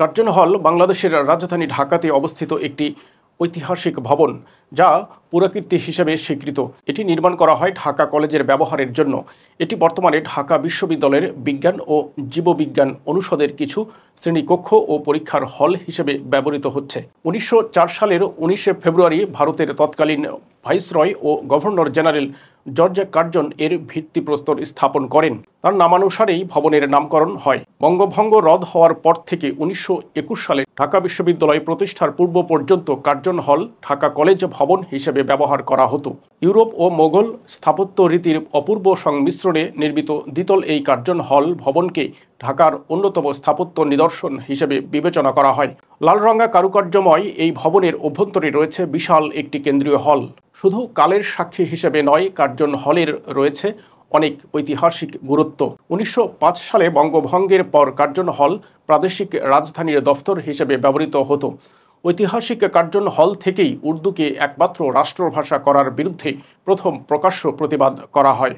Curzon হল বাংলাদেশের রাজধানী ঢাকাতে অবস্থিত একটি ঐতিহাসিক ভবন, যা পুরাকীর্তি হিসেবে স্বীকৃত। এটি নির্মাণ করা হয় ঢাকা কলেজের ব্যবহারের জন্য। এটি বর্তমানে ঢাকা বিশ্ববিদ্যালয়ের বিজ্ঞান ও জীববিজ্ঞান অনুষদের কিছু শ্রেণীকক্ষ ও পরীক্ষার হল হিসেবে ব্যবহৃত হচ্ছে। 1904 সালের 19 ফেব্রুয়ারি ভারতের তৎকালীন ভাইসরয় ও গভর্নর জেনারেল জর্জ কার্জন এর ভিত্তিপ্রস্তর স্থাপন করেন। তার নামানুসারেই ভবনের নামকরণ হয়। বঙ্গভঙ্গ রদ হওয়ার পর থেকে 1921 সালে ঢাকা বিশ্ববিদ্যালয় প্রতিষ্ঠার পূর্ব পর্যন্ত কার্জন হল ঢাকা কলেজ ভবন হিসেবে ব্যবহার করা হতো। ইউরোপ ও মোগল স্থাপত্য রীতির অপূর্ব সংমিশ্রণে নির্মিত দ্বিতল এই কার্জন হল ভবনকে ঢাকার অন্যতম স্থাপত্য নিদর্শন হিসেবে বিবেচনা করা হয়। লালরঙা কারুকার্যময় এই ভবনের অভ্যন্তরে রয়েছে বিশাল একটি কেন্দ্রীয় হল। শুধু কালের সাক্ষী হিসেবে নয়, কার্জন হলের রয়েছে অনেক ঐতিহাসিক গুরুত্ব। 1905 সালে বঙ্গভঙ্গের পর কার্জন হল প্রাদেশিক রাজধানীর দফতর হিসেবে ব্যবহৃত হতো। ঐতিহাসিক কার্জন হল থেকেই উর্দুকে একমাত্র রাষ্ট্রভাষা করার বিরুদ্ধে প্রথম প্রকাশ্য প্রতিবাদ করা হয়।